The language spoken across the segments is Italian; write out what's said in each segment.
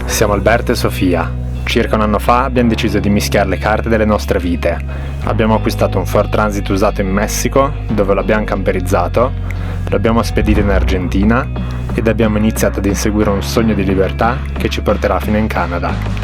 Siamo Alberto e Sofia. Circa un anno fa abbiamo deciso di mischiare le carte delle nostre vite. Abbiamo acquistato un Ford Transit usato in Messico, dove l'abbiamo camperizzato, l'abbiamo spedito in Argentina ed abbiamo iniziato ad inseguire un sogno di libertà che ci porterà fino in Canada.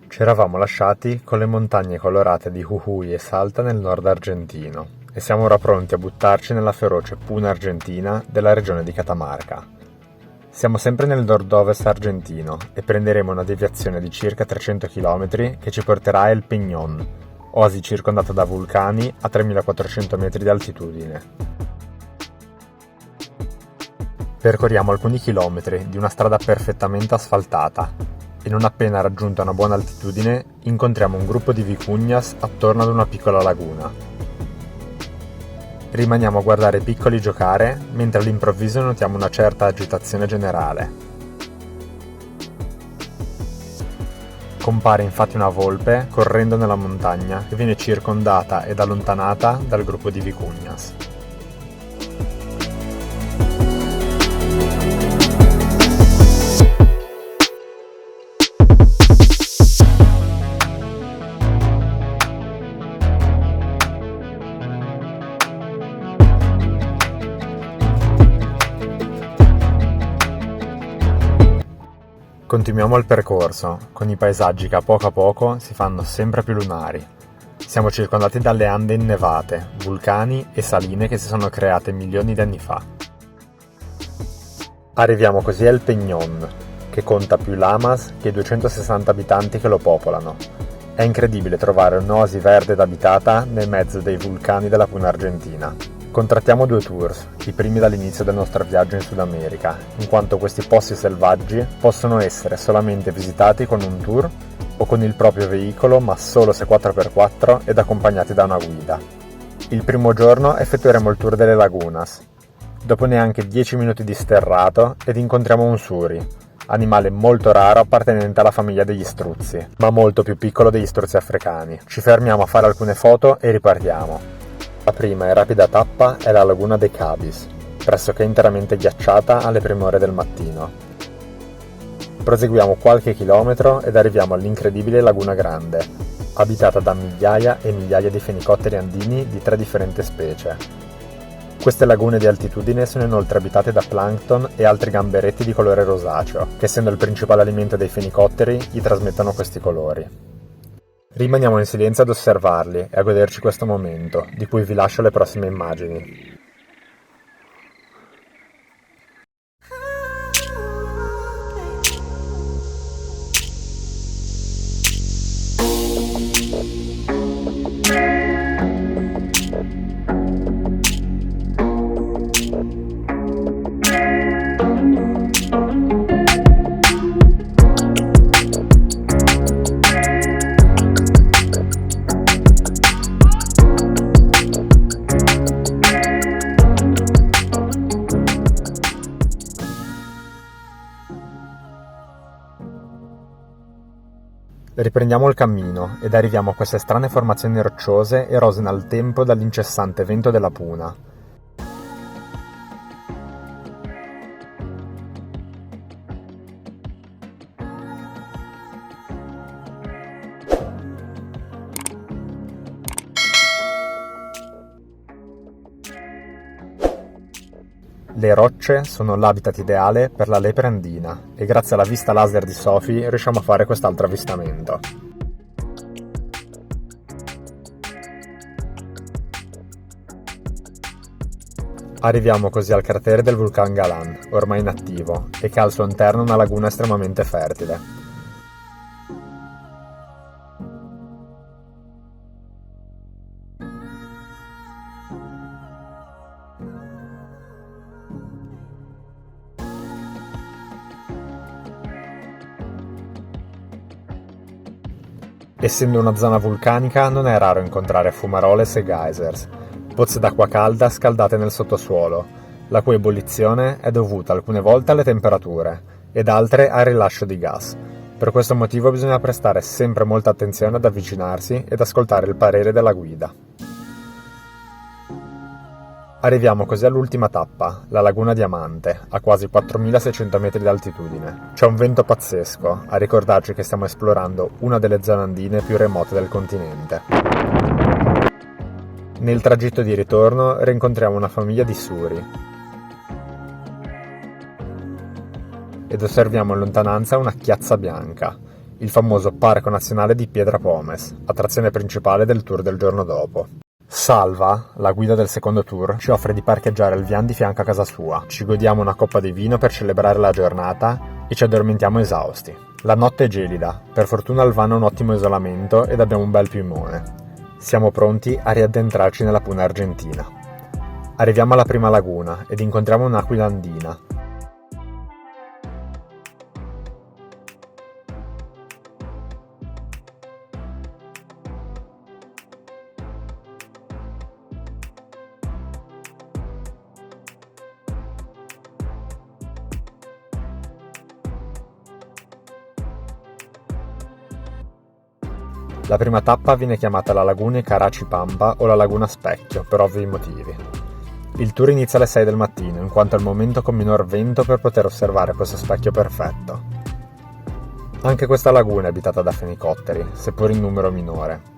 Ci eravamo lasciati con le montagne colorate di Jujuy e Salta nel nord argentino e siamo ora pronti a buttarci nella feroce puna argentina della regione di Catamarca. Siamo sempre nel nord-ovest argentino e prenderemo una deviazione di circa 300 km che ci porterà a El Peñón, oasi circondata da vulcani a 3400 metri di altitudine. Percorriamo alcuni chilometri di una strada perfettamente asfaltata e non appena raggiunta una buona altitudine incontriamo un gruppo di vicuñas attorno ad una piccola laguna. Rimaniamo a guardare i piccoli giocare mentre all'improvviso notiamo una certa agitazione generale. Compare infatti una volpe correndo nella montagna che viene circondata ed allontanata dal gruppo di vicuñas. Continuiamo il percorso, con i paesaggi che a poco si fanno sempre più lunari. Siamo circondati dalle Ande innevate, vulcani e saline che si sono create milioni di anni fa. Arriviamo così a El Peñón, che conta più lamas che i 260 abitanti che lo popolano. È incredibile trovare un'oasi verde ed abitata nel mezzo dei vulcani della Puna Argentina. Contrattiamo 2 tours, i primi dall'inizio del nostro viaggio in Sud America, in quanto questi posti selvaggi possono essere solamente visitati con un tour o con il proprio veicolo, ma solo se 4x4 ed accompagnati da una guida. Il primo giorno effettueremo il tour delle lagunas. Dopo neanche 10 minuti di sterrato ed incontriamo un suri, animale molto raro appartenente alla famiglia degli struzzi, ma molto più piccolo degli struzzi africani. Ci fermiamo a fare alcune foto e ripartiamo. La prima e rapida tappa è la laguna dei Cabis, pressoché interamente ghiacciata alle prime ore del mattino. Proseguiamo qualche chilometro ed arriviamo all'incredibile Laguna Grande, abitata da migliaia e migliaia di fenicotteri andini di 3 differenti specie. Queste lagune di altitudine sono inoltre abitate da plancton e altri gamberetti di colore rosaceo, che essendo il principale alimento dei fenicotteri gli trasmettono questi colori. Rimaniamo in silenzio ad osservarli e a goderci questo momento, di cui vi lascio le prossime immagini. Riprendiamo il cammino ed arriviamo a queste strane formazioni rocciose erose nel tempo dall'incessante vento della Puna. Le rocce sono l'habitat ideale per la lepre andina e grazie alla vista laser di Sophie riusciamo a fare quest'altro avvistamento. Arriviamo così al cratere del vulcano Galán, ormai inattivo, e che ha al suo interno una laguna estremamente fertile. Essendo una zona vulcanica non è raro incontrare fumaroles e geysers, pozze d'acqua calda scaldate nel sottosuolo, la cui ebollizione è dovuta alcune volte alle temperature ed altre al rilascio di gas. Per questo motivo bisogna prestare sempre molta attenzione ad avvicinarsi ed ascoltare il parere della guida. Arriviamo così all'ultima tappa, la Laguna Diamante, a quasi 4.600 metri di altitudine. C'è un vento pazzesco, a ricordarci che stiamo esplorando una delle zone andine più remote del continente. Nel tragitto di ritorno rincontriamo una famiglia di suri ed osserviamo in lontananza una chiazza bianca, il famoso Parco Nazionale di Piedra Pómez, attrazione principale del tour del giorno dopo. Salva, la guida del secondo tour, ci offre di parcheggiare il van di fianco a casa sua. Ci godiamo una coppa di vino per celebrare la giornata e ci addormentiamo esausti. La notte è gelida, per fortuna il van ha un ottimo isolamento ed abbiamo un bel piumone. Siamo pronti a riaddentrarci nella Puna argentina. Arriviamo alla prima laguna ed incontriamo un'aquila andina. La prima tappa viene chiamata la Laguna Carachi Pampa o la Laguna Specchio, per ovvi motivi. Il tour inizia alle 6 del mattino, in quanto è il momento con minor vento per poter osservare questo specchio perfetto. Anche questa laguna è abitata da fenicotteri, seppur in numero minore.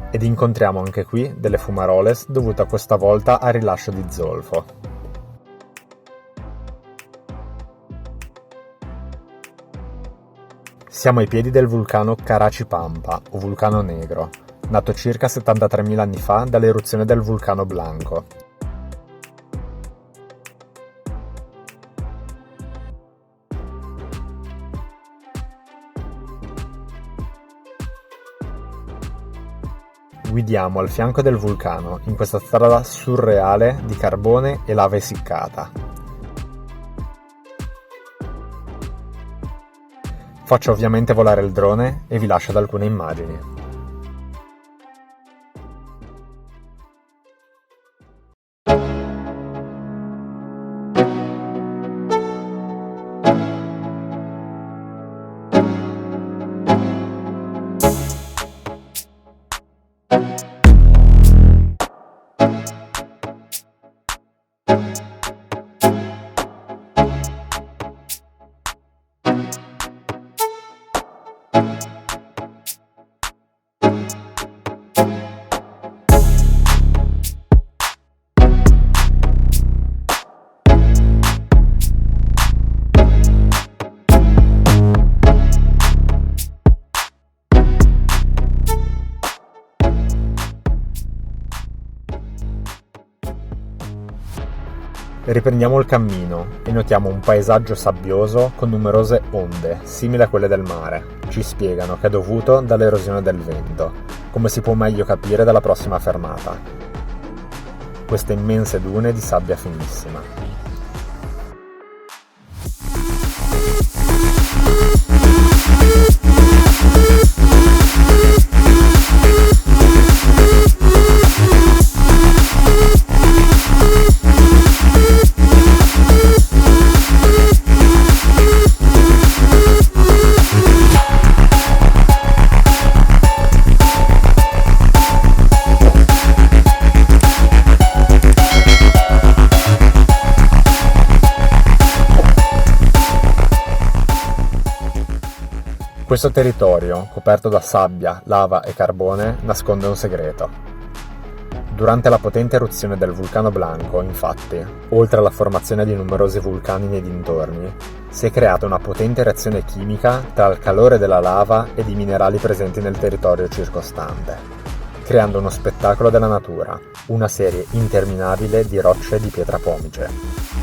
Ed incontriamo anche qui delle fumaroles dovute questa volta al rilascio di zolfo. Siamo ai piedi del vulcano Carachi Pampa, o vulcano negro, nato circa 73.000 anni fa dall'eruzione del vulcano Blanco. Guidiamo al fianco del vulcano, in questa strada surreale di carbone e lava essiccata. Faccio ovviamente volare il drone e vi lascio ad alcune immagini. Riprendiamo il cammino e notiamo un paesaggio sabbioso con numerose onde, simili a quelle del mare. Ci spiegano che è dovuto dall'erosione del vento, come si può meglio capire dalla prossima fermata. Queste immense dune di sabbia finissima. Questo territorio, coperto da sabbia, lava e carbone, nasconde un segreto. Durante la potente eruzione del vulcano Blanco, infatti, oltre alla formazione di numerosi vulcani nei dintorni, si è creata una potente reazione chimica tra il calore della lava ed i minerali presenti nel territorio circostante, creando uno spettacolo della natura, una serie interminabile di rocce di pietra pomice.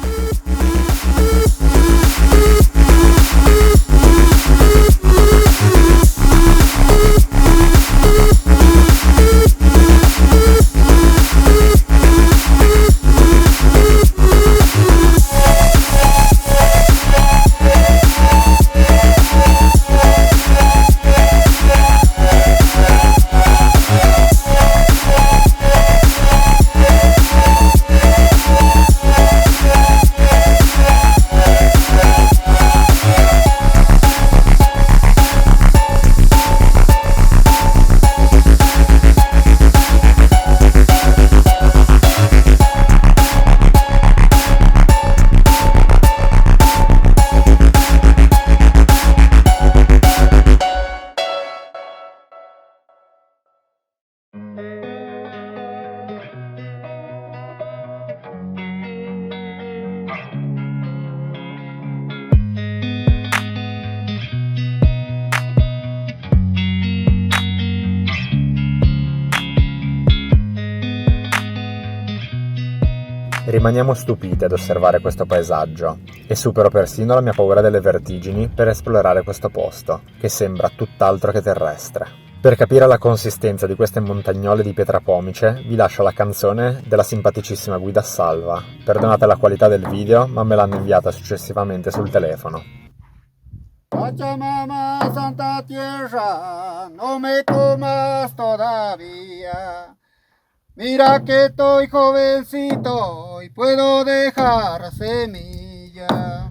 Rimaniamo stupiti ad osservare questo paesaggio e supero persino la mia paura delle vertigini per esplorare questo posto, che sembra tutt'altro che terrestre. Per capire la consistenza di queste montagnole di pietra pomice, vi lascio la canzone della simpaticissima Guida Salva. Perdonate la qualità del video, ma me l'hanno inviata successivamente sul telefono. Pachamama, Santa Tierra, no me tomas todavía. Mira que estoy jovencito y puedo dejar semilla.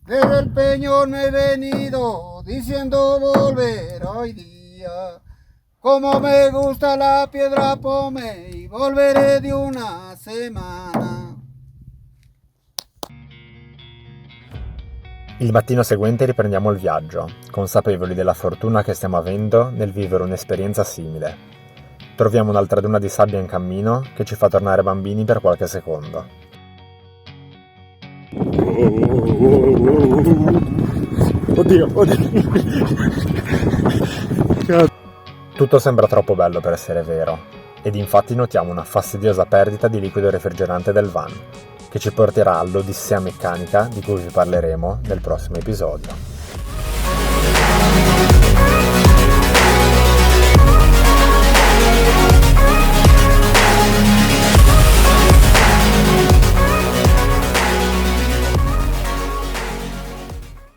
Desde el Peñón me he venido diciendo volver hoy día. Como me gusta la piedra pome y volveré de una semana. Il mattino seguente riprendiamo il viaggio, consapevoli della fortuna che stiamo avendo nel vivere un'esperienza simile. Troviamo un'altra duna di sabbia in cammino che ci fa tornare bambini per qualche secondo. Oddio. Tutto sembra troppo bello per essere vero, ed infatti notiamo una fastidiosa perdita di liquido refrigerante del van, che ci porterà all'odissea meccanica di cui vi parleremo nel prossimo episodio.